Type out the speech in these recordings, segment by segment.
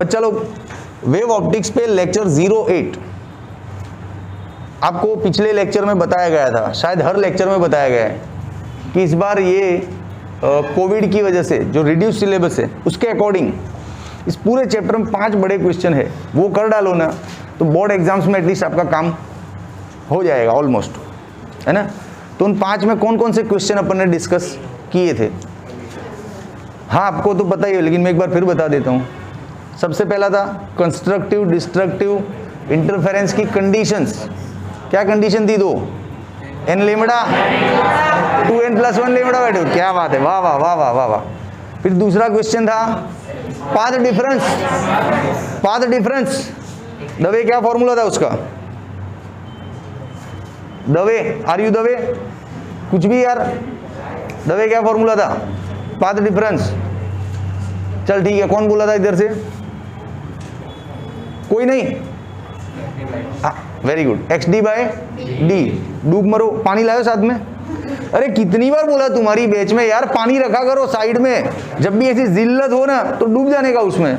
चलो wave optics पे lecture 08 आपको पिछले लेक्चर में बताया गया था, शायद हर लेक्चर में बताया गया है कि इस बार ये कोविड की वजह से जो रिड्यूस सिलेबस है उसके अकॉर्डिंग इस पूरे चैप्टर में 5 बड़े क्वेश्चन है, वो कर डालो ना तो बोर्ड एग्जाम्स में एटलीस्ट आपका काम हो जाएगा ऑलमोस्ट, है ना। तो उन 5 में कौन कौन से क्वेश्चन अपन ने डिस्कस किए थे, हाँ आपको तो पता ही है लेकिन मैं एक बार फिर बता देता हूँ। सबसे पहला था कंस्ट्रक्टिव डिस्ट्रक्टिव इंटरफेरेंस की कंडीशंस। क्या कंडीशन थी? 2 n लेमड़ा 2n+1 लेमड़ा बैठो, क्या बात है, वाह वाह वाह वाह वाह वाह। फिर दूसरा क्वेश्चन था path difference. Path difference Dave क्या फॉर्मूला था उसका? दवे, आर यू दवे, कुछ भी यार, दवे क्या फॉर्मूला था? Path difference. चल ठीक है, कौन बोला था इधर से? कोई नहीं? Very good, XD/D। डूब मरो, पानी लाओ साथ में। अरे कितनी बार बोला तुम्हारी बैच में यार, पानी रखा करो साइड में, जब भी ऐसी जिल्लत हो ना तो डूब जाने का उसमें।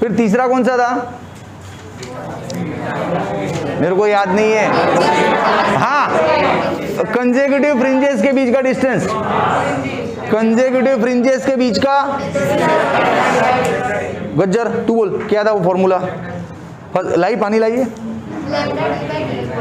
फिर तीसरा कौन सा था? मेरे को याद नहीं है। हाँ, कंसेक्यूटिव फ्रिंजेस के बीच का डिस्टेंस, कंसेक्यूटिव फ्रिंजेस के बीच का। गज्जर तू बोल क्या था वो फॉर्मूला? लाई, पानी लाइए।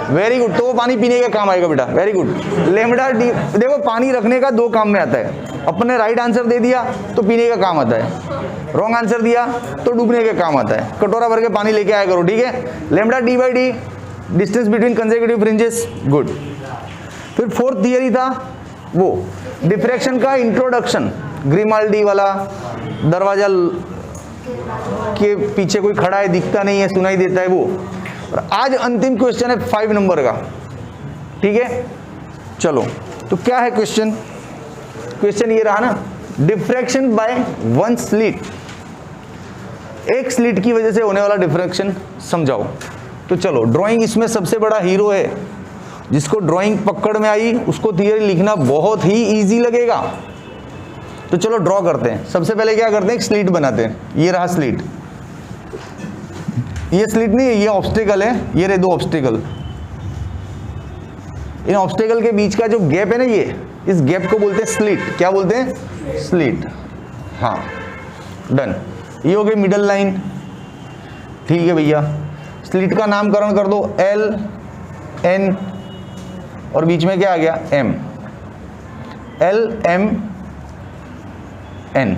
वेरी गुड, तो वो पानी पीने का काम आएगा बेटा, वेरी गुड। लेमडा डी, देखो पानी रखने का 2 काम में आता है। अपने राइट आंसर दे दिया तो पीने का काम आता है, रॉन्ग आंसर दिया तो डूबने के काम आता है। कटोरा भर के पानी लेके आया करो, ठीक है। Lambda D/D distance between consecutive fringes, good. फिर 4th थियरी था वो डिफ्रैक्शन का इंट्रोडक्शन, ग्रिमाल्डी वाला, दरवाजा के पीछे कोई खड़ा है, दिखता नहीं है, सुनाई देता है वो। और आज अंतिम क्वेश्चन है 5 नंबर का, ठीक है। चलो तो क्या है क्वेश्चन? क्वेश्चन ये रहा ना, डिफ्रैक्शन बाय 1 स्लिट, एक स्लिट की वजह से होने वाला डिफ्रैक्शन समझाओ। तो चलो, ड्राइंग इसमें सबसे बड़ा हीरो है, जिसको ड्राइंग पकड़ में आई उसको थियरी लिखना बहुत ही इजी लगेगा। तो चलो ड्रॉ करते हैं। सबसे पहले क्या करते हैं, एक स्लिट बनाते हैं। ये रहा स्लिट, ये स्लिट नहीं है, ये ऑब्स्टेकल है, ये रहे 2 ऑब्स्टेकल। इन ऑब्स्टेकल के बीच का जो गैप है ना, ये इस गैप को बोलते हैं स्लिट। क्या बोलते हैं? स्लिट। हाँ डन, ये हो गई मिडल लाइन, ठीक है भैया। स्लिट का नामकरण कर दो L N और बीच में क्या आ गया? M, L M N।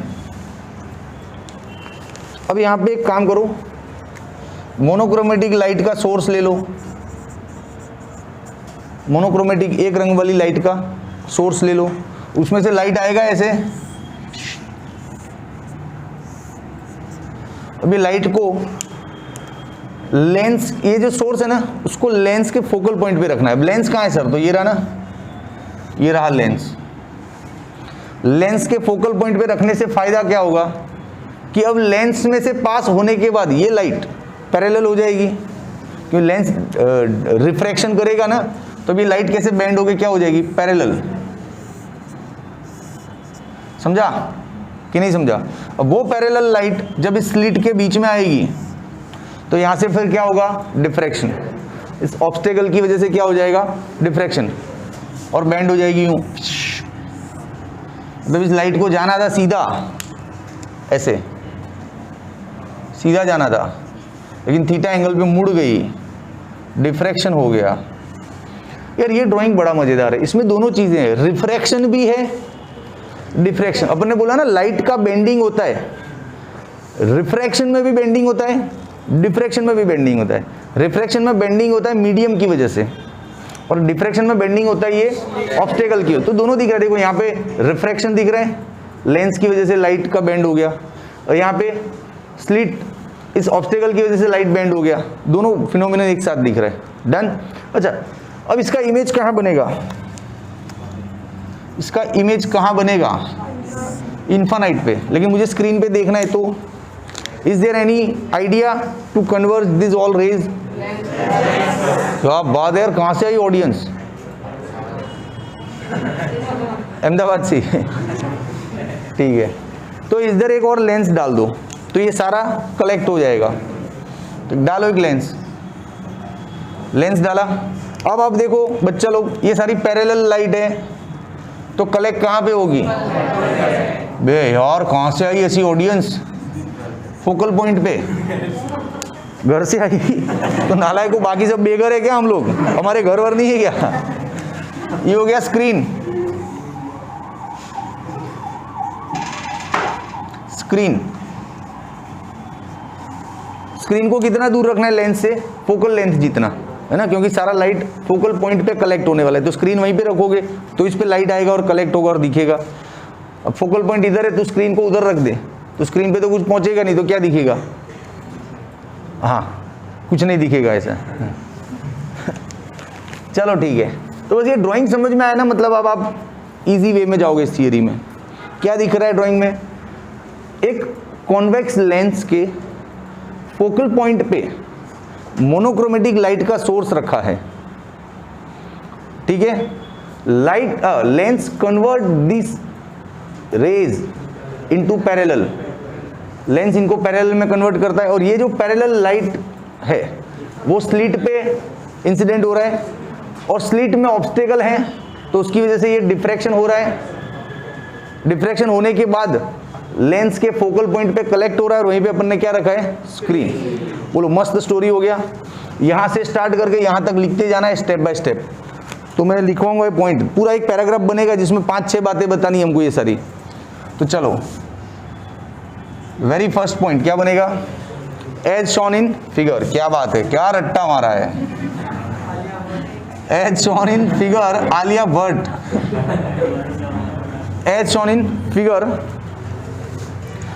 अब यहां पे एक काम करो, मोनोक्रोमेटिक लाइट का सोर्स ले लो। मोनोक्रोमेटिक, एक रंग वाली लाइट का सोर्स ले लो, उसमें से लाइट आएगा ऐसे। अभी लाइट को लेंस, ये जो सोर्स है ना उसको लेंस के फोकल पॉइंट पे रखना है। लेंस कहाँ है सर? तो ये रहा ना, ये रहा लेंस। लेंस के फोकल पॉइंट पे रखने से फायदा क्या होगा कि अब लेंस में से पास होने के बाद ये लाइट पैरेलल हो जाएगी, क्योंकि लेंस रिफ्रैक्शन करेगा ना, तो भी लाइट कैसे बेंड होके क्या हो जाएगी? पैरेलल। समझा कि नहीं समझा? अब वो पैरेलल लाइट जब इस स्लिट के बीच में आएगी तो यहां से फिर क्या होगा? डिफ्रैक्शन। इस ऑब्स्टेकल की वजह से क्या हो जाएगा? डिफ्रैक्शन, और बेंड हो जाएगी यूं। मतलब इस लाइट को जाना था सीधा, ऐसे सीधा जाना था, लेकिन थीटा एंगल पे मुड़ गई, डिफ्रैक्शन हो गया। यार ये ड्राइंग बड़ा मजेदार है, इसमें दोनों चीजें हैं, रिफ्रैक्शन भी है, डिफ्रैक्शन। अपन ने बोला ना लाइट का बेंडिंग होता है, रिफ्रैक्शन में भी बेंडिंग होता है, डिफ्रैक्शन में भी बेंडिंग होता है। रिफ्रैक्शन में बेंडिंग होता है मीडियम की वजह से, और डिफ्रैक्शन में बेंडिंग होता है ये ऑब्स्टेकल की। तो दोनों दिख रहा है, देखो यहाँ पे रिफ्रैक्शन दिख रहा है, लेंस की वजह से लाइट का बेंड हो गया, और यहाँ पे स्लिट, इस ऑब्स्टेकल की वजह से लाइट बेंड हो गया। दोनों फिनोमिनन एक साथ दिख रहा है। डन। अच्छा, अब इसका इमेज कहाँ बनेगा? इसका इमेज कहाँ बनेगा? इन्फानाइट पे, लेकिन मुझे स्क्रीन पे देखना है। तो is there any idea to converge this all rays? क्या बात है यार, कहाँ से आई ऑडियंस? अहमदाबाद से। ठीक है, तो इधर एक और लेंस डाल दो, तो ये सारा कलेक्ट हो जाएगा। तो डालो एक लेंस, लेंस डाला। अब आप देखो बच्चा लोग, ये सारी पैरेलल लाइट है, तो कलेक्ट कहाँ पे होगी? बे यार कहाँ से आई ऐसी ऑडियंस? फोकल पॉइंट पे, घर से आई। तो नालायक को बाकी सब बेघर है क्या? हम लोग, हमारे घर वर नहीं है क्या? ये हो गया स्क्रीन। स्क्रीन, स्क्रीन को कितना दूर रखना है लेंस से? फोकल लेंथ जितना, है ना, क्योंकि सारा लाइट फोकल पॉइंट पे कलेक्ट होने वाला है। तो स्क्रीन वहीं पे रखोगे तो इस पे लाइट आएगा और कलेक्ट होगा और दिखेगा। अब फोकल पॉइंट इधर है तो स्क्रीन को उधर रख दे, तो स्क्रीन पे तो कुछ पहुंचेगा नहीं, तो क्या दिखेगा? हाँ, कुछ नहीं दिखेगा ऐसा। चलो ठीक है, तो बस ये ड्राइंग समझ में आया ना, मतलब अब आप इजी वे में जाओगे इस थियरी में। क्या दिख रहा है ड्राइंग में? एक कॉन्वेक्स लेंस के फोकल पॉइंट पे मोनोक्रोमेटिक लाइट का सोर्स रखा है, ठीक है। Light lens convert this rays into parallel, lens इनको पैरेलल में कन्वर्ट करता है, और ये जो पैरेलल लाइट है वो स्लिट पे इंसिडेंट हो रहा है, और स्लिट में ऑब्स्टेकल है तो उसकी वजह से ये डिफ्रैक्शन हो रहा है। डिफ्रैक्शन होने के बाद लेंस के फोकल पॉइंट पे कलेक्ट हो रहा है, और वहीं पे अपन ने क्या रखा है? स्क्रीन। बोलो मस्त स्टोरी हो गया। यहाँ से स्टार्ट करके यहाँ तक लिखते जाना है स्टेप बाय स्टेप। तो मैं लिखवाऊंगा ये पॉइंट, पूरा एक पैराग्राफ बनेगा जिसमें 5-6 बातें बतानी हमको ये सारी। तो चलो, वेरी फर्स्ट पॉइंट क्या बनेगा? As shown in figure. क्या बात है, क्या रट्टा मारा है। As shown in figure, Alia Bhatt. As shown in figure,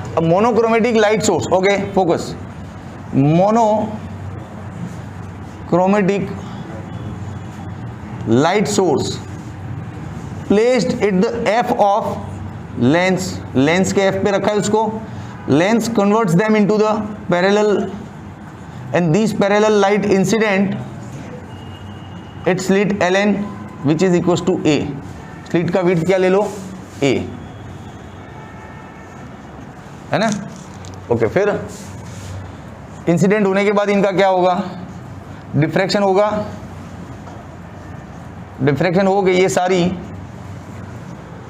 a monochromatic light source, okay, focus, monochromatic light source placed at the f of lens, lens के f पे रखा है उसको, lens converts them into the parallel, and these parallel light incident at slit ln which is equals to a, slit का width क्या ले लो? a, है ना। ओके, फिर इंसिडेंट होने के बाद इनका क्या होगा? डिफ्रैक्शन होगा। डिफ्रैक्शन हो गई, ये सारी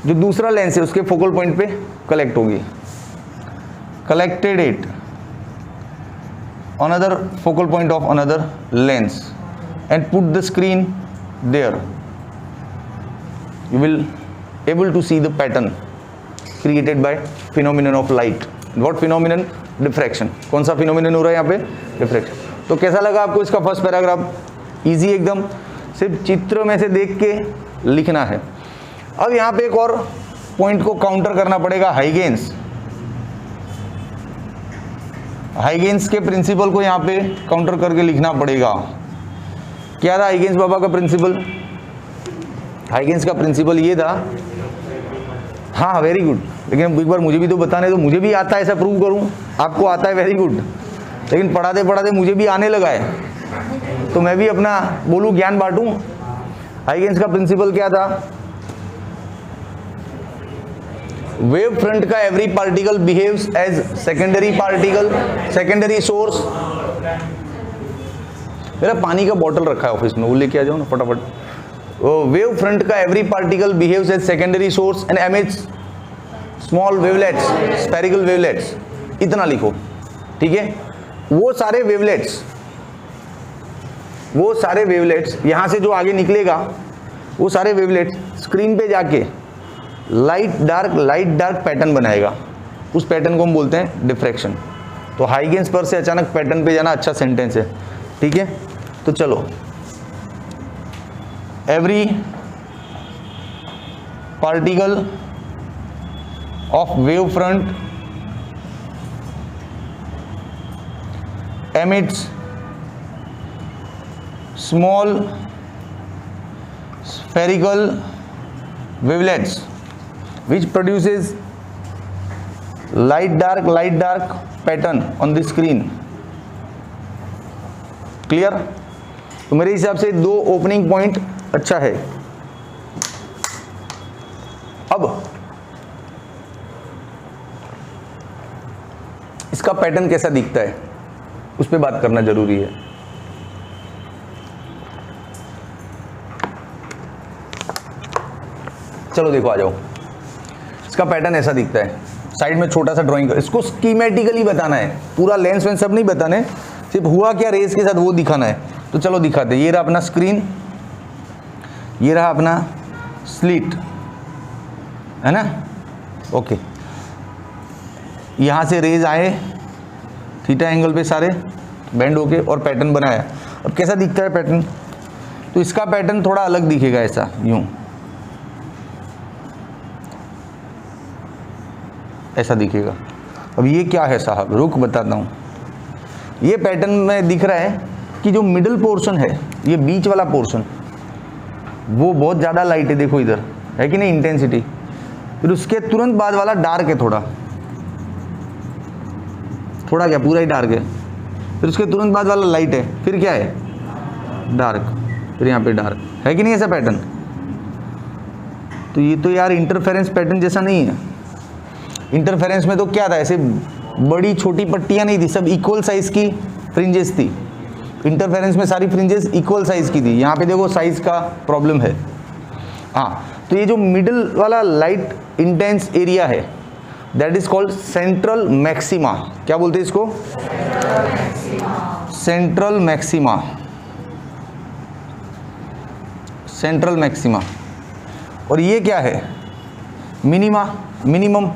जो दूसरा लेंस है उसके फोकल पॉइंट पे कलेक्ट होगी। Collected it another focal point of another lens and put the screen there, you will able to see the pattern created by phenomenon of light. What phenomenon? Diffraction. कौन सा phenomenon हो रहा है यहाँ पे? Diffraction. तो कैसा लगा आपको इसका फर्स्ट पैराग्राफ? इजी एकदम, सिर्फ चित्र में से देख के लिखना है। अब यहाँ पे एक और पॉइंट को काउंटर करना पड़ेगा, हाइगेन्स। हाइगेन्स के प्रिंसिपल को यहाँ पे काउंटर करके लिखना पड़ेगा। क्या था हाइगेन्स बाबा का प्रिंसिपल? हाइगेन्स का प्रिंसिपल ये था, हाँ वेरी गुड, लेकिन एक बार मुझे भी तो बताने दो, मुझे भी आता है ऐसा प्रूव करूं। आपको आता है, वेरी गुड, लेकिन पढ़ाते पढ़ाते मुझे भी आने लगा है, तो मैं भी अपना बोलूं, ज्ञान बांटूं। हाइगेन्स का प्रिंसिपल क्या था? वेव फ्रंट का every particle behaves as secondary particle, secondary source. मेरा पानी का बॉटल रखा है ऑफिस में, वो लेके आ जाओ ना फटाफट। वेव फ्रंट का every particle behaves as secondary source and emits small wavelets, spherical wavelets. इतना लिखो, ठीक है। वो सारे वेवलेट्स यहां से जो आगे निकलेगा, वो सारे वेवलेट्स स्क्रीन पे जाके लाइट डार्क पैटर्न बनाएगा। उस पैटर्न को हम बोलते हैं डिफ्रैक्शन। तो हाइगेन्स पर से अचानक पैटर्न पे जाना अच्छा सेंटेंस है, ठीक है। तो चलो, every particle of wave front emits small spherical wavelets which produces light dark pattern on the screen. Clear? तो मेरे हिसाब से 2 ओपनिंग पॉइंट अच्छा है। अब इसका पैटर्न कैसा दिखता है उस पर बात करना जरूरी है। चलो देखो, आ जाओ। इसका पैटर्न ऐसा दिखता है, साइड में छोटा सा ड्राइंग, इसको स्कीमेटिकली बताना है, पूरा लेंस वेंस सब नहीं बताने, सिर्फ हुआ क्या रेस के साथ वो दिखाना है। तो चलो दिखाते। ये रहा अपना स्क्रीन, ये रहा अपना स्लिट, है ना, ओके। यहाँ से रेज आए थीटा एंगल पे सारे बेंड होके और पैटर्न बनाया। अब कैसा दिखता है पैटर्न? तो इसका पैटर्न थोड़ा अलग दिखेगा, ऐसा यूं, ऐसा दिखेगा। अब ये क्या है साहब, रुक बताता हूँ। ये पैटर्न में दिख रहा है कि जो मिडिल पोर्शन है, ये बीच वाला पोर्शन, वो बहुत ज़्यादा लाइट है, देखो इधर है कि नहीं इंटेंसिटी। फिर उसके तुरंत बाद वाला डार्क है, थोड़ा थोड़ा क्या, पूरा ही डार्क है। फिर उसके तुरंत बाद वाला लाइट है, फिर क्या है, डार्क, फिर यहाँ पे डार्क, है कि नहीं ऐसा पैटर्न? तो ये तो यार इंटरफेरेंस पैटर्न जैसा नहीं है। इंटरफेरेंस में तो क्या था, ऐसे बड़ी छोटी पट्टियाँ नहीं थी, सब इक्वल साइज की फ्रिंजेस थी। इंटरफेरेंस में सारी फ्रिंजेस इक्वल साइज की थी। यहाँ पे देखो साइज का प्रॉब्लम है। हाँ, तो ये जो मिडिल वाला लाइट इंटेंस एरिया है, that is called central maxima. क्या बोलते हैं इसको? Central maxima, central maxima. और ये क्या है? Minima, minimum.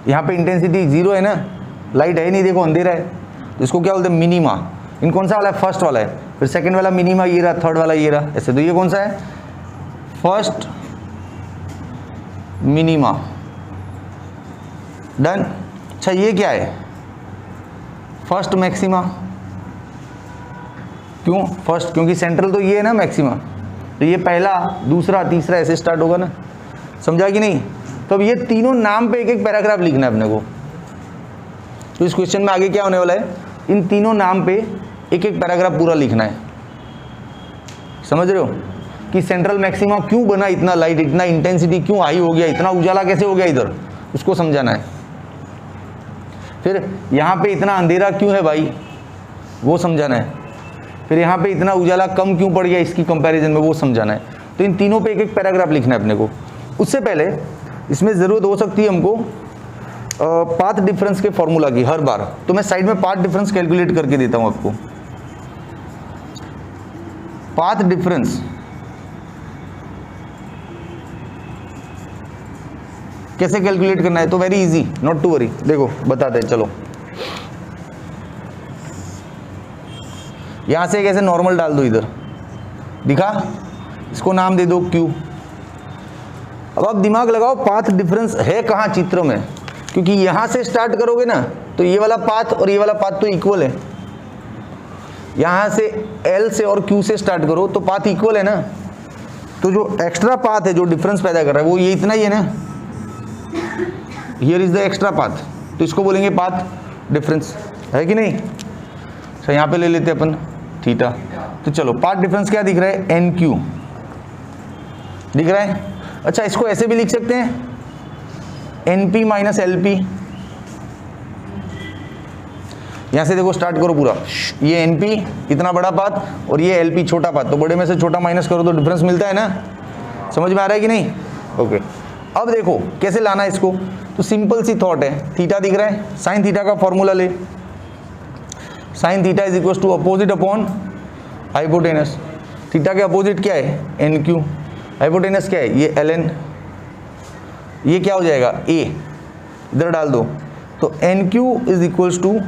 यहाँ पे इंटेंसिटी जीरो है ना, लाइट है नहीं, देखो अंधेरा है, तो इसको क्या बोलते हैं? मिनिमा। इन कौन सा वाला है? फर्स्ट वाला है। फिर सेकंड वाला मिनिमा ये रहा, थर्ड वाला ये रहा, ऐसे। तो ये कौन सा है? First minima. डन। अच्छा ये क्या है? First maxima. क्यों फर्स्ट? क्योंकि सेंट्रल तो ये है ना मैक्सिमा, तो ये पहला, दूसरा, तीसरा ऐसे स्टार्ट होगा ना। समझा कि नहीं? तो अब ये तीनों नाम पे एक एक पैराग्राफ लिखना है अपने को। तो इस क्वेश्चन में आगे क्या होने वाला है, इन तीनों नाम पे एक एक पैराग्राफ पूरा लिखना है। समझ रहे हो कि सेंट्रल मैक्सिमा क्यों बना, इतना लाइट, इतना इंटेंसिटी क्यों हाई हो गया, इतना उजाला कैसे हो गया इधर, उसको समझाना है। फिर यहाँ पे इतना अंधेरा क्यों है भाई, वो समझाना है। फिर यहाँ पे इतना उजाला कम क्यों पड़ गया इसकी कंपैरिजन में, वो समझाना है। तो इन तीनों पे एक एक पैराग्राफ लिखना है अपने को। उससे पहले इसमें ज़रूरत हो सकती है हमको पाथ डिफरेंस के फॉर्मूला की हर बार। तो मैं साइड में पाथ डिफरेंस कैलकुलेट करके देता हूँ आपको। पाथ डिफरेंस कैसे कैलकुलेट करना है, तो very easy, not to worry. देखो बताते हैं, चलो। यहां से कैसे नॉर्मल डाल दो इधर, दिखा, इसको नाम दे दो Q। अब आप दिमाग लगाओ, पाथ डिफरेंस है कहाँ चित्र में, क्योंकि यहां से स्टार्ट करोगे ना तो ये वाला पाथ और ये वाला पाथ तो इक्वल है। यहां से L से और Q से स्टार्ट करो तो पाथ इक्वल है ना। तो जो एक्स्ट्रा पाथ है जो डिफरेंस पैदा कर रहा है वो ये इतना ही है ना, here is the extra path, तो इसको बोलेंगे पाथ डिफरेंस, है कि नहीं? अच्छा यहाँ पे ले लेते हैं अपन थीटा। तो चलो पाथ डिफरेंस क्या दिख रहा है, NQ दिख रहा है। अच्छा इसको ऐसे भी लिख सकते हैं, NP माइनस LP। यहाँ से देखो स्टार्ट करो पूरा, ये NP इतना बड़ा पाथ और ये LP छोटा पाथ, तो बड़े में से छोटा माइनस करो तो डिफरेंस मिलता है ना। समझ में आ रहा है कि नहीं? ओके। अब देखो कैसे लाना है इसको, तो सिंपल सी थॉट है, थीटा दिख रहा है, साइन थीटा का फॉर्मूला ले, sine theta is equal to opposite upon hypotenuse. Theta के अपोजिट क्या है, NQ, हाइपोटेनस क्या है, ये LN, ये क्या हो जाएगा, A, इधर डाल दो, तो NQ is equal to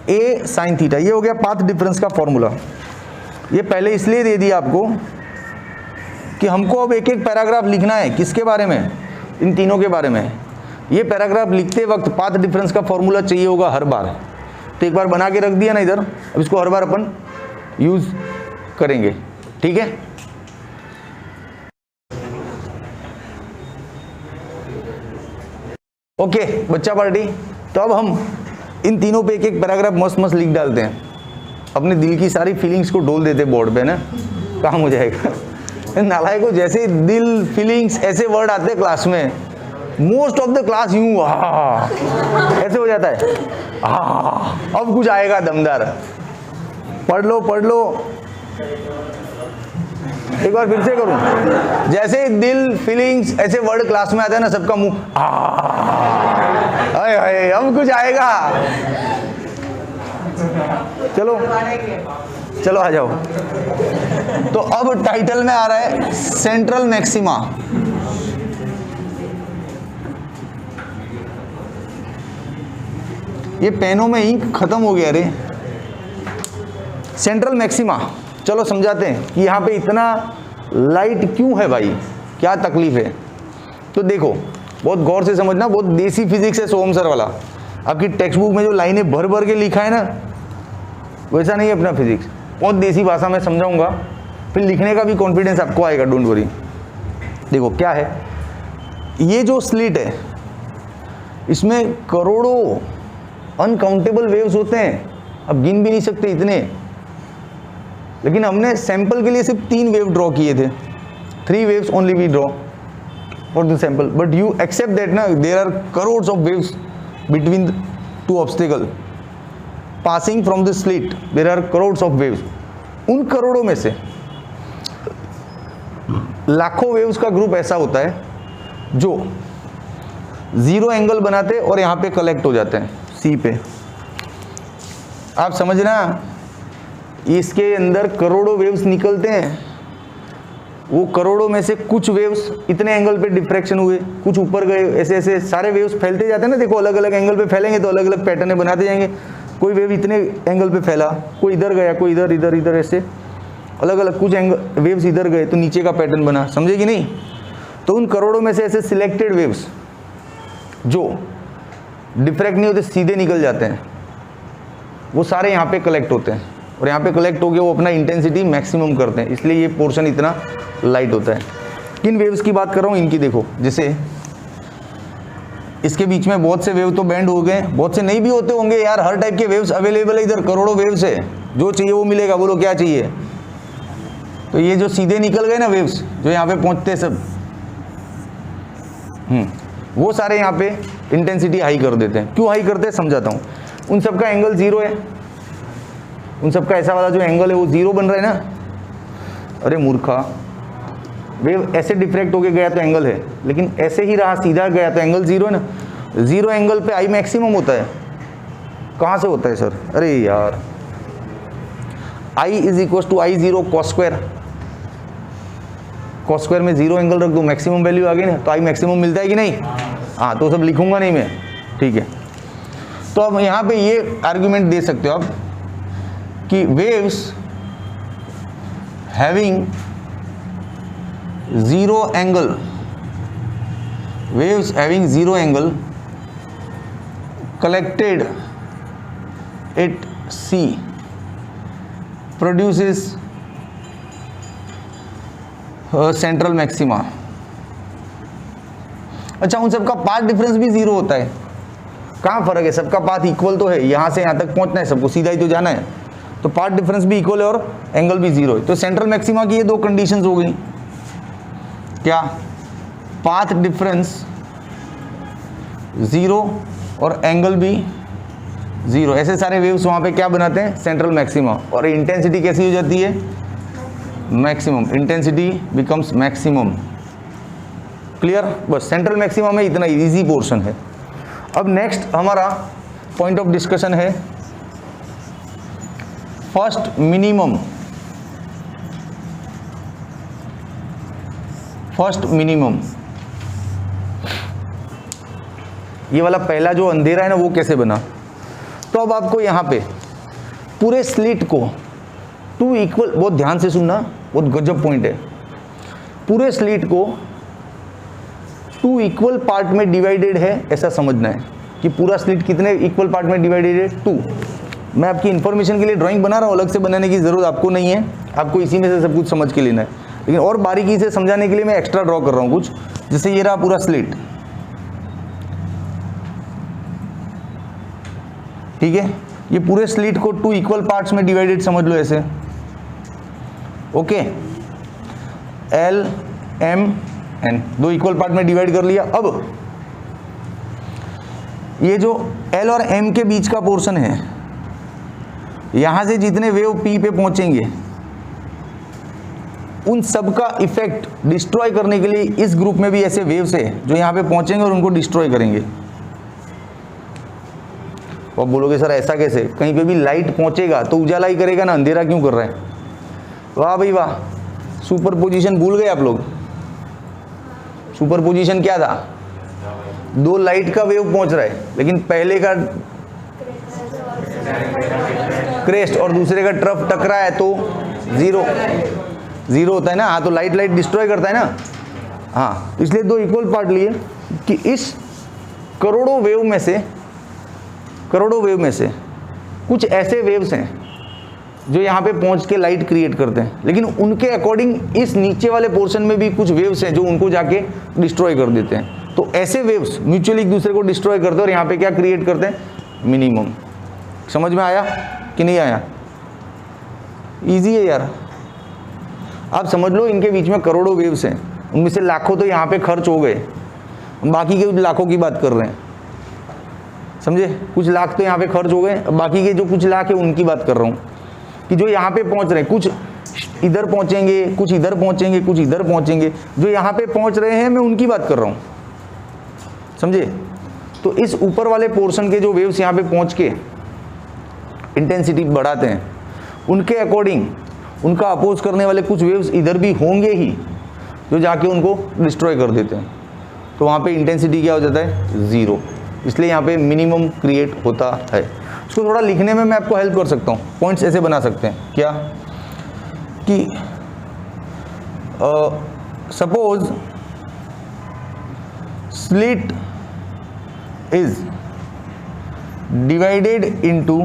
A sine theta. ये हो गया पाथ डिफरेंस का फॉर्मूला। ये पहले इसलिए दे दिया आपको कि हमको अब एक एक पैराग्राफ लिखना है, किसके बारे में, इन तीनों के बारे में। ये पैराग्राफ लिखते वक्त पाथ डिफरेंस का फॉर्मूला चाहिए होगा हर बार, तो एक बार बना के रख दिया ना इधर, अब इसको हर बार अपन यूज करेंगे, ठीक है? ओके बच्चा पार्टी, तो अब हम इन तीनों पे एक एक पैराग्राफ मस्त मस्त लिख डालते हैं, अपने दिल की सारी फीलिंग्स को डोल देते बोर्ड पे ना, काम हो जाएगा। नालायक को जैसे दिल, फीलिंग्स ऐसे वर्ड आते हैं क्लास में, मोस्ट ऑफ द क्लास यूं ऐसे हो जाता है। अब कुछ आएगा दमदार, पढ़ लो पढ़ लो। एक बार फिर से करूं, जैसे दिल, फीलिंग्स ऐसे वर्ड क्लास में आते हैं ना, सबका मुंह अब कुछ आएगा। चलो चलो आ जाओ। तो अब टाइटल में आ रहा है सेंट्रल मैक्सिमा। ये पेनों में इंक खत्म हो गया रे। सेंट्रल मैक्सिमा, चलो समझाते हैं कि यहाँ पे इतना लाइट क्यों है भाई, क्या तकलीफ है। तो देखो बहुत गौर से समझना, बहुत देसी फिजिक्स है सोम सर वाला। आपकी टेक्स्ट बुक में जो लाइनें भर भर के लिखा है ना, वैसा नहीं है अपना फिजिक्स। बहुत देसी भाषा में समझाऊंगा, फिर लिखने का भी कॉन्फिडेंस आपको आएगा, डोंट वरी। देखो क्या है, ये जो स्लिट है इसमें करोड़ों अनकाउंटेबल वेव्स होते हैं, अब गिन भी नहीं सकते इतने। लेकिन हमने सैंपल के लिए सिर्फ 3 वेव ड्रॉ किए थे, 3 waves only we draw for the sample. But you except that ना, there are crores of waves between 2 obstacle passing from the slit, there are crores of waves. उन करोड़ों में से लाखों वेव्स का ग्रुप ऐसा होता है जो 0 एंगल बनाते और यहाँ पे कलेक्ट हो जाते हैं सी पे। आप समझना, इसके अंदर करोड़ों वेव्स निकलते हैं। वो करोड़ों में से कुछ वेव्स इतने एंगल पे डिफ्रैक्शन हुए, कुछ ऊपर गए, ऐसे ऐसे सारे वेव्स फैलते जाते हैं ना। देखो अलग अलग एंगल पे फैलेंगे तो अलग अलग पैटर्न बनाते जाएंगे। कोई वेव इतने एंगल पे फैला, कोई इधर गया, कोई इधर इधर इधर, ऐसे अलग अलग कुछ एंगल वेव्स इधर गए तो नीचे का पैटर्न बना, समझे कि नहीं। तो उन करोड़ों में से ऐसे सिलेक्टेड वेव्स जो डिफ्रैक्ट नहीं होते, सीधे निकल जाते हैं, वो सारे यहाँ पे कलेक्ट होते हैं। और यहाँ पे कलेक्ट हो गए, वो अपना इंटेंसिटी मैक्सिमम करते हैं, इसलिए ये पोर्शन इतना लाइट होता है। किन वेव्स की बात कर रहा हूँ, इनकी देखो। जैसे इसके बीच में बहुत से वेव तो बैंड हो गए, बहुत से नहीं भी होते होंगे यार। हर टाइप के वेव्स अवेलेबल है इधर, करोड़ों वेव्स है, जो चाहिए वो मिलेगा। बोलो क्या चाहिए। तो ये जो सीधे निकल गए ना वेव्स, जो यहाँ पे पहुँचते हैं सब, वो सारे यहाँ पे इंटेंसिटी हाई कर देते हैं। क्यों हाई करते हैं समझाता हूँ। उन सबका एंगल 0 है, उन सबका ऐसा वाला जो एंगल है वो 0 बन रहा है ना। अरे मूर्खा, वेव ऐसे डिफ्रैक्ट होके गया तो एंगल है, लेकिन ऐसे ही रहा सीधा गया तो एंगल 0 है ना। 0 एंगल पे आई मैक्सिमम होता है। कहाँ से होता है सर? अरे यार, I is equal to I 0 cos square. Cos square में 0 एंगल रख दो, मैक्सिमम वैल्यू आ गई ना, तो आई मैक्सिमम मिलता है कि नहीं। हाँ, तो सब लिखूंगा नहीं मैं, ठीक है। तो अब यहाँ पे ये आर्ग्यूमेंट दे सकते हो आप कि waves having 0 angle, waves having 0 angle collected at C produces central maxima. अच्छा, उन सबका पाथ डिफरेंस भी 0 होता है। कहाँ फर्क है? सबका पाथ इक्वल तो है, यहाँ से यहाँ तक पहुँचना है, सबको सीधा ही तो जाना है, तो पाथ डिफरेंस भी इक्वल है और एंगल भी 0 है। तो सेंट्रल मैक्सिमा की ये 2 कंडीशंस हो गई। क्या? पाथ डिफरेंस 0 और एंगल भी 0। ऐसे सारे वेव्स वहाँ पे क्या बनाते हैं? Central maxima. और इंटेंसिटी कैसी हो जाती है? Maximum. Intensity becomes maximum. Clear? बस सेंट्रल मैक्सिमा में इतना इजी पोर्शन है। अब नेक्स्ट हमारा पॉइंट ऑफ डिस्कशन है फर्स्ट मिनिमम। फर्स्ट मिनिमम, ये वाला पहला जो अंधेरा है ना, वो कैसे बना? तो अब आपको यहाँ पे पूरे स्लिट को 2 इक्वल, बहुत ध्यान से सुनना, बहुत गजब पॉइंट है। पूरे स्लिट को 2 इक्वल पार्ट में डिवाइडेड है, ऐसा समझना है कि पूरा स्लिट कितने इक्वल पार्ट में डिवाइडेड है? 2। मैं आपकी इन्फॉर्मेशन के लिए ड्राइंग बना रहा हूँ, अलग से बनाने की जरूरत आपको नहीं है, आपको इसी में से सब कुछ समझ के लेना है। लेकिन और बारीकी से समझाने के लिए मैं एक्स्ट्रा ड्रॉ कर रहा हूँ कुछ। जैसे ये रहा पूरा स्लिट, ठीक है। ये पूरे स्लिट को 2 इक्वल पार्ट्स में डिवाइडेड समझ लो ऐसे, okay. L, M, N 2 equal part में डिवाइड कर लिया। अब ये जो L और M के बीच का पोर्शन है, यहां से जितने वेव P पे पहुंचेंगे उन सब का इफेक्ट डिस्ट्रॉय करने के लिए इस ग्रुप में भी ऐसे वेव्स है जो यहां पे पहुंचेंगे और उनको डिस्ट्रॉय करेंगे। तो आप बोलोगे सर ऐसा कैसे, कहीं पे भी लाइट पहुंचेगा तो उजाला ही करेगा ना, अंधेरा क्यों कर रहा है? वाह भाई वाह, सुपर पोजिशन भूल गए आप लोग। सुपर पोजिशन क्या था? दो लाइट का वेव पहुंच रहा है, लेकिन पहले का क्रेस्ट और दूसरे का ट्रफ टकरा है तो जीरो होता है ना। हाँ, तो लाइट डिस्ट्रॉय करता है ना। हाँ, इसलिए दो इक्वल पार्ट लिए कि इस करोड़ों वेव में से कुछ ऐसे वेव्स हैं जो यहाँ पे पहुँच के लाइट क्रिएट करते हैं, लेकिन उनके अकॉर्डिंग इस नीचे वाले पोर्शन में भी कुछ वेव्स हैं जो उनको जाके डिस्ट्रॉय कर देते हैं। तो ऐसे वेव्स म्यूचुअली एक दूसरे को डिस्ट्रॉय करते हैं और यहाँ पे क्या क्रिएट करते हैं? मिनिमम। समझ में आया कि नहीं आया? ईजी है यार। आप समझ लो इनके बीच में करोड़ों वेव्स हैं, उनमें से लाखों तो यहाँ पे खर्च हो गए, हम बाकी के लाखों की बात कर रहे हैं। समझे? कुछ लाख तो यहाँ पे खर्च हो गए, बाकी के जो कुछ लाख है उनकी बात कर रहा हूँ कि जो यहाँ पे पहुँच रहे हैं, कुछ इधर पहुँचेंगे, कुछ इधर पहुँचेंगे, कुछ इधर पहुँचेंगे, जो यहाँ पे पहुँच रहे हैं मैं उनकी बात कर रहा हूँ। समझे? तो इस ऊपर वाले पोर्शन के जो वेव्स यहाँ पे पहुँच के इंटेंसिटी बढ़ाते हैं, उनके अकॉर्डिंग उनका अपोज करने वाले कुछ वेव्स इधर भी होंगे ही जो जाके उनको डिस्ट्रॉय कर देते हैं। तो वहाँ पे इंटेंसिटी क्या हो जाता है? ज़ीरो। इसलिए यहाँ पे मिनिमम क्रिएट होता है। इसको थोड़ा लिखने में मैं आपको हेल्प कर सकता हूँ। पॉइंट्स ऐसे बना सकते हैं क्या कि suppose slit is divided into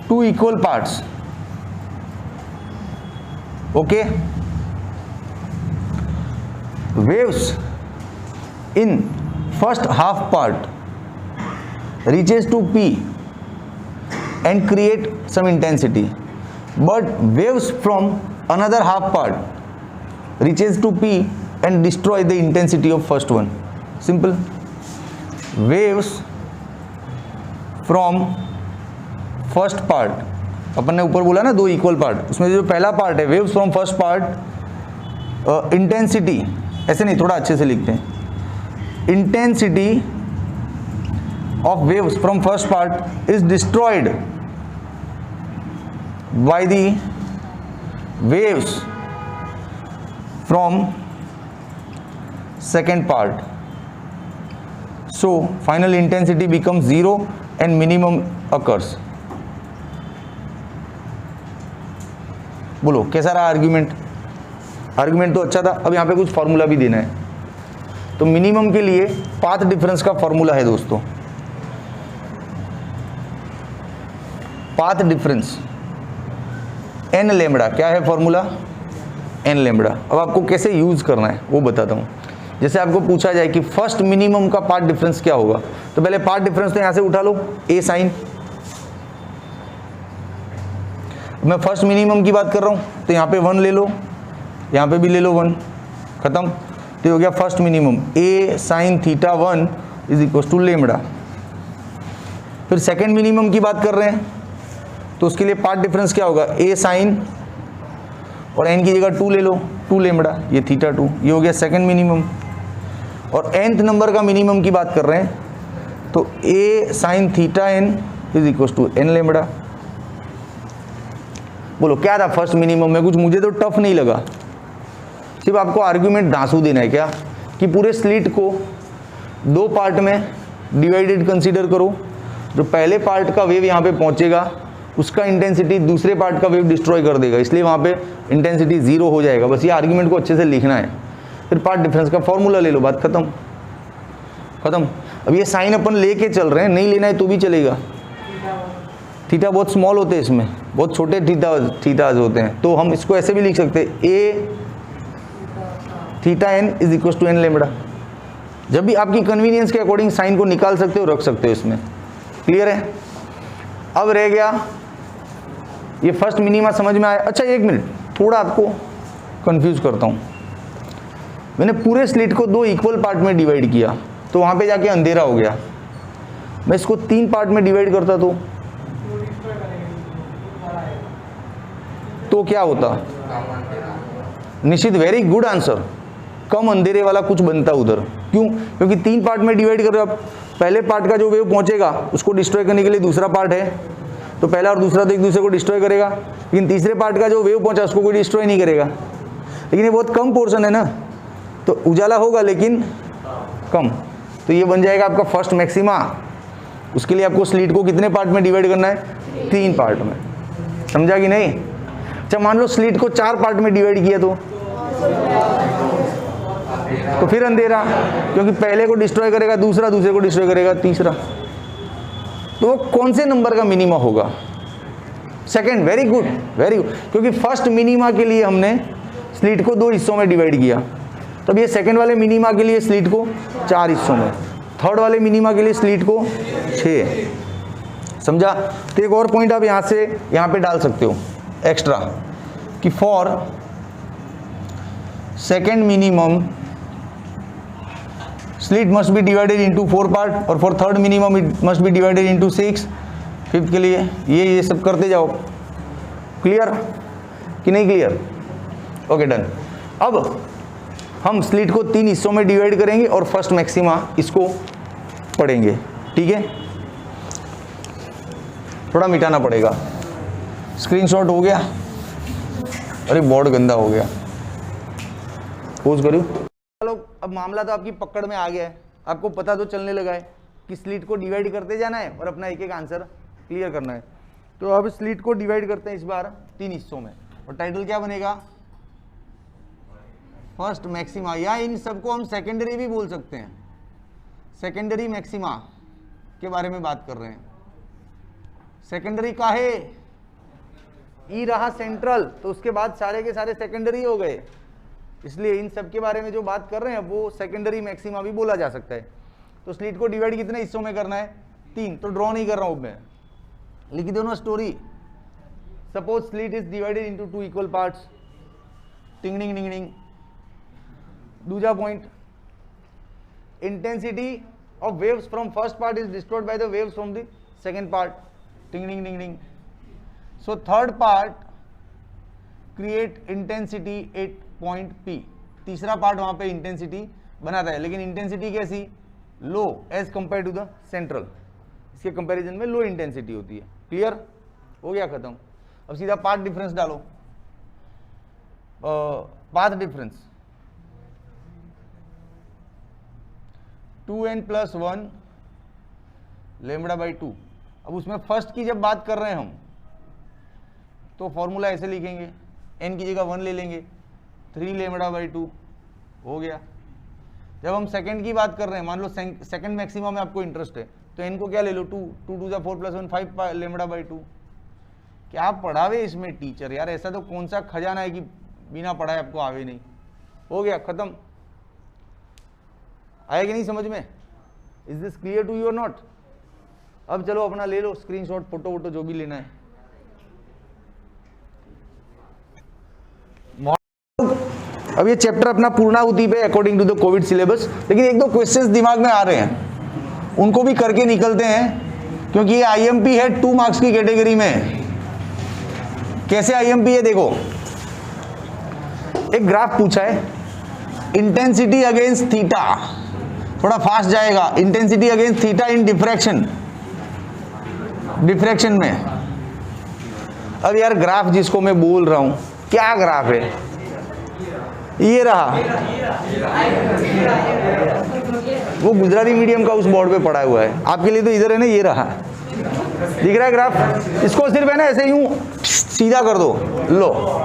two equal parts. Okay, waves in first half part reaches to P and create some intensity, but waves from another half part reaches to P and destroy the intensity of first one. Simple. Waves from first part, अपन ने ऊपर बोला ना दो equal part, उसमें जो पहला part है waves from first part, intensity, ऐसे नहीं थोड़ा अच्छे से लिखते हैं, intensity of waves from first part is destroyed by the waves from second part, so final intensity becomes zero and minimum occurs. बोलो कैसा रहा आर्ग्यूमेंट? आर्ग्यूमेंट तो अच्छा था। अब यहाँ पे कुछ फॉर्मूला भी देना है। तो मिनिमम के लिए पाथ डिफरेंस का फॉर्मूला है दोस्तों, पाथ डिफरेंस एन लेमड़ा। क्या है फॉर्मूला? N lambda. अब आपको कैसे यूज करना है वो बताता हूँ। जैसे आपको पूछा जाए कि फर्स्ट मिनिमम का पाथ डिफरेंस क्या होगा, तो पहले पाथ डिफरेंस तो यहाँ से उठा लो, ए साइन। मैं फर्स्ट मिनिमम की बात कर रहा हूँ तो यहाँ पे 1 ले लो, यहाँ पे भी ले लो 1, खत्म। तो हो गया first minimum, a sine theta 1 is equal to lambda. फिर सेकंड मिनिमम की बात कर रहे हैं तो उसके लिए पार्ट डिफरेंस क्या होगा? ए साइन और एन की जगह 2 ले लो, 2 लेमड़ा, ये थीटा 2, ये हो गया सेकंड मिनिमम। और nth नंबर का मिनिमम की बात कर रहे हैं तो a sine theta N is equal to N lambda. बोलो क्या था फर्स्ट मिनिमम में? कुछ मुझे तो टफ नहीं लगा, सिर्फ आपको आर्ग्यूमेंट धांसू देना है क्या कि पूरे स्लिट को दो पार्ट में डिवाइडेड कंसीडर करो। जो पहले पार्ट का वेव यहाँ पे पहुँचेगा उसका इंटेंसिटी दूसरे पार्ट का वेव डिस्ट्रॉय कर देगा, इसलिए वहाँ पे इंटेंसिटी जीरो हो जाएगा। बस ये आर्ग्यूमेंट को अच्छे से लिखना है। फिर पार्ट डिफरेंस का फॉर्मूला ले लो, बात खत्म। अब ये साइन अपन लेके चल रहे हैं, नहीं लेना है तो भी चलेगा। थीटा बहुत स्मॉल होते हैं, इसमें बहुत छोटे थीटाज होते हैं, तो हम इसको ऐसे भी लिख सकते हैं, A theta N is equal to N lambda. जब भी आपकी कन्वीनियंस के अकॉर्डिंग साइन को निकाल सकते हो, रख सकते हो इसमें। क्लियर है? अब रह गया ये फर्स्ट मिनिमा, समझ में आया? अच्छा एक मिनट, थोड़ा आपको कंफ्यूज करता हूँ। मैंने पूरे स्लिट को दो इक्वल पार्ट में डिवाइड किया, तो वहाँ पे जाके अंधेरा हो गया। मैं इसको 3 पार्ट में डिवाइड करता तो क्या होता? निश्चित, वेरी गुड आंसर, कम अंधेरे वाला कुछ बनता उधर। क्यों? क्योंकि 3 पार्ट में डिवाइड कर रहे हो आप। पहले पार्ट का जो वेव पहुंचेगा उसको डिस्ट्रॉय करने के लिए दूसरा पार्ट है, तो पहला और दूसरा तो एक दूसरे को डिस्ट्रॉय करेगा, लेकिन तीसरे पार्ट का जो वेव पहुंचा उसको कोई डिस्ट्रॉय नहीं करेगा। लेकिन ये बहुत कम पोर्शन है ना, तो उजाला होगा लेकिन कम। तो ये बन जाएगा आपका फर्स्ट मैक्सिमा। उसके लिए आपको स्लिट को कितने पार्ट में डिवाइड करना है? 3 पार्ट में। समझा कि नहीं? अच्छा, मान लो स्लिट को 4 पार्ट में डिवाइड किया तो फिर अंधेरा, क्योंकि पहले को डिस्ट्रॉय करेगा दूसरा, दूसरे को डिस्ट्रॉय करेगा तीसरा। तो वो कौन से नंबर का मिनिमा होगा? Second. Very good, very good, क्योंकि फर्स्ट मिनिमा के लिए हमने स्लिट को 2 हिस्सों में डिवाइड किया, तब ये सेकंड वाले मिनिमा के लिए स्लिट को 4 हिस्सों में, थर्ड वाले मिनिमा के लिए स्लिट को 6। समझा? तो एक और पॉइंट आप यहाँ से यहाँ पे डाल सकते हो एक्स्ट्रा, कि for second minimum slit must be divided into 4 part, और for third minimum it must be divided into 6। Fifth के लिए ये सब करते जाओ। क्लियर कि नहीं क्लियर? Okay, done. अब हम स्लिट को 3 हिस्सों में डिवाइड करेंगे और फर्स्ट मैक्सिमा इसको पढ़ेंगे। ठीक है? थोड़ा मिटाना पड़ेगा। स्क्रीनशॉट हो गया? अरे बोर्ड गंदा हो गया, पोज करूं? चलो, अब मामला तो आपकी पकड़ में आ गया है, आपको पता तो चलने लगा है कि स्लिट को डिवाइड करते जाना है और अपना एक एक आंसर क्लियर करना है। तो अब स्लिट को डिवाइड करते हैं इस बार 3 हिस्सों में, और टाइटल क्या बनेगा? फर्स्ट मैक्सिमा, या इन सबको हम सेकेंडरी भी बोल सकते हैं। सेकेंडरी मैक्सिमा के बारे में बात कर रहे हैं। सेकेंडरी का है ई रहा सेंट्रल, तो उसके बाद सारे के सारे सेकेंडरी हो गए, इसलिए इन सब के बारे में जो बात कर रहे हैं वो सेकेंडरी मैक्सिमा भी बोला जा सकता है। तो स्लिट को डिवाइड कितने हिस्सों में करना है? 3। तो ड्रॉ नहीं कर रहा हूं मैं, लिख दो ना story. Suppose slit is divided into 2 equal parts. टिंग डिंग डिंग डिंग। दूसरा point, intensity of waves from first part is destroyed by the waves from the second part. टिंग डिंग डिंग डिंग। So third part create intensity at point P। तीसरा पार्ट वहां पे इंटेंसिटी बनाता है, लेकिन इंटेंसिटी कैसी? Low as compare to the central. इसके कंपैरिजन में लो इंटेंसिटी होती है। क्लियर हो गया? खत्म। अब सीधा पाथ डिफरेंस डालो। Path difference 2n+1 λ/2। अब उसमें फर्स्ट की जब बात कर रहे हैं हम तो फॉर्मूला ऐसे लिखेंगे, n की जगह 1 ले लेंगे, 3 λ/2 हो गया। जब हम सेकंड की बात कर रहे हैं, मान लो सेकंड मैक्सिमम में आपको इंटरेस्ट है, तो n को क्या ले लो? 2 2 2 4 + 1 5 λ/2। क्या पढ़ावे इसमें टीचर यार, ऐसा तो कौन सा खजाना है कि बिना पढ़ाए आपको आवे नहीं। हो गया, खत्म। आया कि नहीं समझ में? Is this clear to you और नॉट? अब चलो अपना ले लो स्क्रीनशॉट, फोटो वोटो जो भी लेना है। अब ये चैप्टर अपना पूर्णाहुति पे according to the covid syllabus, लेकिन 1-2 क्वेश्चंस दिमाग में आ रहे हैं, उनको भी करके निकलते हैं, क्योंकि ये आईएमपी है 2 मार्क्स की कैटेगरी में। कैसे आईएमपी है देखो, एक ग्राफ पूछा है, इंटेंसिटी अगेंस्ट थीटा, थोड़ा फास्ट जाएगा, intensity against theta in diffraction में। अब यार ग्राफ जिसको मैं बोल रहा हूं, क्या ग्राफ है? ये रहा, वो गुजराती मीडियम का उस बोर्ड पे पढ़ा हुआ है, आपके लिए तो इधर है ना, ये रहा, दिख रहा है ग्राफ? इसको सिर्फ है ना ऐसे यूं सीधा कर दो, लो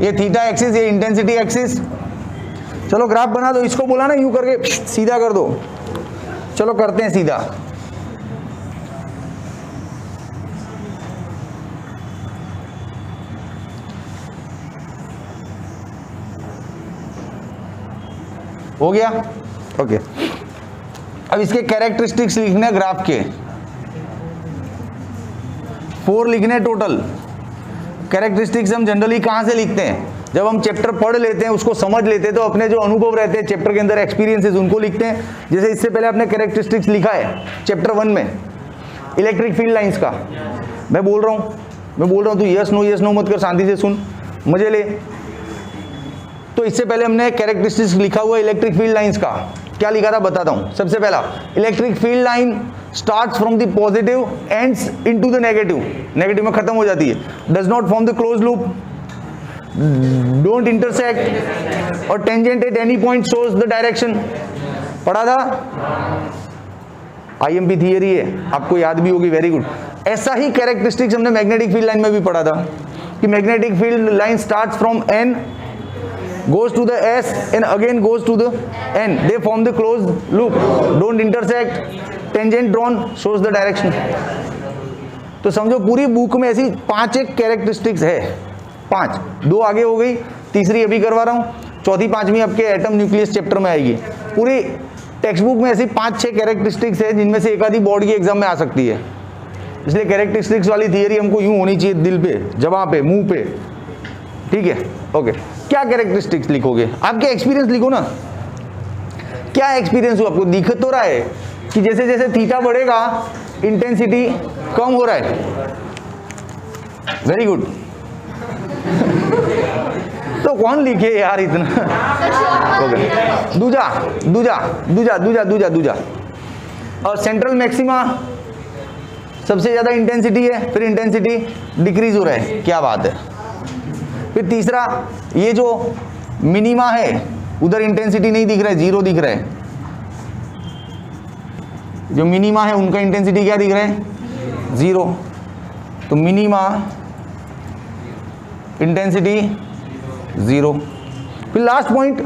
ये थीटा एक्सिस, ये इंटेंसिटी एक्सिस। चलो ग्राफ बना दो, इसको बोला ना यूं करके सीधा कर दो। चलो करते हैं सीधा। हो गया? ओके। अब इसके कैरेक्टरिस्टिक्स लिखने ग्राफ के, 4 लिखने टोटल। कैरेक्टरिस्टिक्स हम जनरली कहां से लिखते हैं? जब हम चैप्टर पढ़ लेते हैं, उसको समझ लेते हैं, तो अपने जो अनुभव रहते हैं चैप्टर के अंदर, एक्सपीरियंसेस, उनको लिखते हैं। जैसे इससे पहले आपने कैरेक्टरिस्टिक्स लिखा है चैप्टर 1 में इलेक्ट्रिक फील्ड लाइंस का। मैं बोल रहा हूँ तू यस नो मत कर, शांति से सुन, मजे ले। तो इससे पहले हमने कैरेक्टरिस्टिक्स लिखा हुआ इलेक्ट्रिक फील्ड लाइंस का। क्या लिखा था बताता हूं। सबसे पहला, electric field line starts from the positive ends into the negative, negative में खत्म हो जाती है, does not form the close loop, don't intersect और tangent at any point shows the direction. पढ़ा था, आईएमपी थियरी है, आपको याद भी होगी, वेरी गुड। ऐसा ही कैरेक्टरिस्टिक्स हमने मैग्नेटिक फील्ड लाइन में भी पढ़ा था कि magnetic field line starts from N, goes to the S and again goes to the N, they form the closed loop, don't intersect, tangent drawn shows the direction। तो समझो पूरी book में ऐसी 5 एक कैरेक्टरिस्टिक्स है, 5, 2 आगे हो गई, तीसरी अभी करवा रहा हूँ, चौथी 5वीं आपके एटम न्यूक्लियस चैप्टर में आएगी। पूरी टेक्स्ट बुक में ऐसी 5-6 कैरेक्टरिस्टिक्स है जिनमें से एक आधी बोर्ड की एग्जाम में आ सकती है। इसलिए कैरेक्टरिस्टिक्स वाली थियरी हमको यूं होनी चाहिए, दिल पे, जवाब पे, मुंह पे, ठीक है। ओके, क्या कैरेक्टरिस्टिक्स लिखोगे? आपके एक्सपीरियंस लिखो ना, क्या एक्सपीरियंस हुआ आपको? दिख तो रहा है कि जैसे जैसे थीटा बढ़ेगा इंटेंसिटी कम हो रहा है, वेरी गुड। तो कौन लिखे यार इतना? ओके, दूजा और सेंट्रल मैक्सिमा सबसे ज्यादा इंटेंसिटी है, फिर इंटेंसिटी डिक्रीज हो रहा है, क्या बात है। फिर तीसरा, ये जो मिनिमा है उधर इंटेंसिटी नहीं दिख रहा है, 0 दिख रहा है। जो मिनिमा है उनका इंटेंसिटी क्या दिख रहा है? 0। तो मिनिमा इंटेंसिटी 0। फिर लास्ट पॉइंट,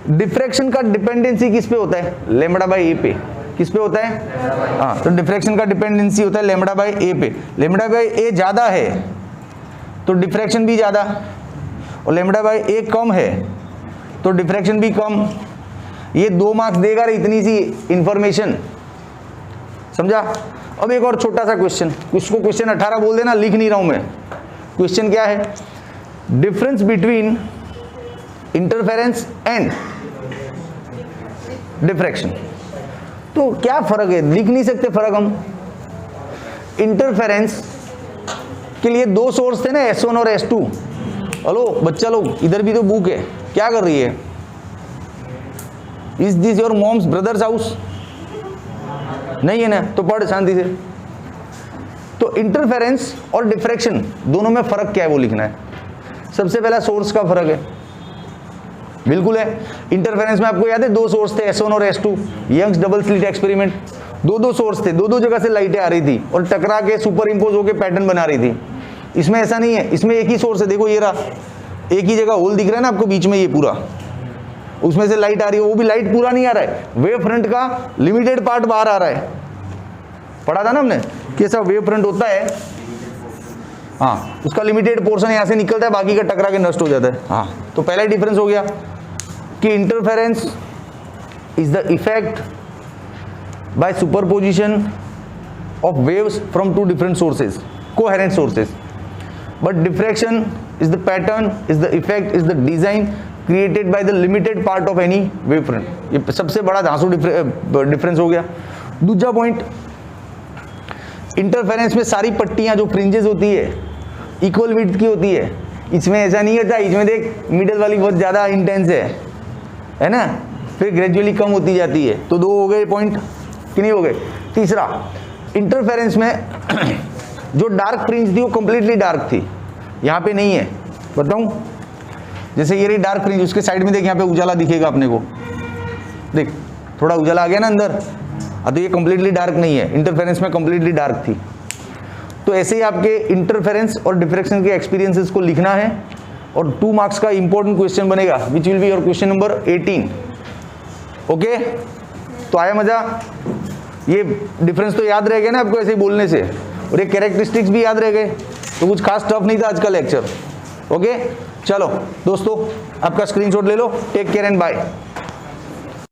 डिफ्रैक्शन का डिपेंडेंसी किस पे होता है? लैम्बडा बाई ए पे। किस पे होता है? हाँ, तो डिफ्रैक्शन का डिपेंडेंसी होता है लैम्बडा बाई ए पे। लैम्बडा बाई ए ज्यादा है तो डिफ्रैक्शन भी ज्यादा, और लैम्बडा बाई ए कम है तो डिफ्रैक्शन भी कम। ये 2 मार्क्स देगा रे, इतनी सी इंफॉर्मेशन, समझा। अब एक और छोटा सा क्वेश्चन, उसको क्वेश्चन 18 बोल देना, लिख नहीं रहा हूं मैं। क्वेश्चन क्या है? Difference between interference and diffraction. तो क्या फर्क है? लिख नहीं सकते फर्क हम। इंटरफेरेंस के लिए 2 सोर्स थे ना, S1 और S2। हेलो बच्चा लोग, इधर भी तो बुक है, क्या कर रही है? Is this your mom's brother's house? नहीं है ना, तो पढ़ शांति से। तो इंटरफेरेंस और डिफ्रैक्शन दोनों में फर्क क्या है वो लिखना है। सबसे पहला सोर्स का फर्क है, बिल्कुल है। इंटरफेरेंस में आपको याद है 2 सोर्स थे, S1 और S2, Young's double slit experiment. 2 source थे, 2 जगह से लाइटें आ रही थी और टकरा के सुपर इम्पोज होकर पैटर्न बना रही थी। इसमें ऐसा नहीं है, इसमें एक ही सोर्स है, देखो ये रहा, एक ही जगह होल दिख रहा है ना आपको बीच में, ये पूरा, उसमें से लाइट आ रही है। वो भी लाइट पूरा नहीं आ रहा है, वेव फ्रंट का लिमिटेड पार्ट बाहर आ रहा है। पढ़ा था ना हमने कैसा वेव फ्रंट होता है, हाँ, उसका लिमिटेड पोर्शन यहाँ से निकलता है, बाकी का टकरा के नष्ट हो जाता है। हाँ, तो पहला ही डिफरेंस हो गया कि interference is the effect bye superposition of waves from 2 different sources, coherent sources, but diffraction is the pattern, is the effect, is the design created by the limited part of any wave front। ये सबसे बड़ा धांसू difference हो गया। दूसरा point, interference में सारी पट्टियां जो फ्रिंजेस होती है इक्वल विड्थ की होती है, इसमें ऐसा नहीं होता। इसमें देख मिडल वाली बहुत ज़्यादा इंटेंस है ना, फिर ग्रेजुअली कम होती जाती है। तो 2 हो गए पॉइंट कि नहीं हो गए? तीसरा, इंटरफेरेंस में जो डार्क फ्रिंज थी वो कंप्लीटली डार्क थी, यहाँ पे नहीं है। बताऊँ, जैसे ये रही डार्क फ्रिंज, उसके साइड में देख, यहाँ पे उजाला दिखेगा अपने को, देख थोड़ा उजाला आ गया ना अंदर। तो ये कंप्लीटली डार्क नहीं है, इंटरफेरेंस में कंप्लीटली डार्क थी। तो ऐसे ही आपके इंटरफेरेंस और डिफ्रैक्शन के एक्सपीरियंसेस को लिखना है, और 2 मार्क्स का इंपॉर्टेंट क्वेश्चन बनेगा, which will be your question number 18। Okay, तो आया मजा? ये डिफरेंस तो याद रह गया ना आपको ऐसे ही बोलने से, और ये कैरेक्टरिस्टिक्स भी याद रह गए, तो कुछ खास टफ नहीं था आज का लेक्चर। ओके, चलो दोस्तों, आपका स्क्रीनशॉट ले लो। Take care and bye.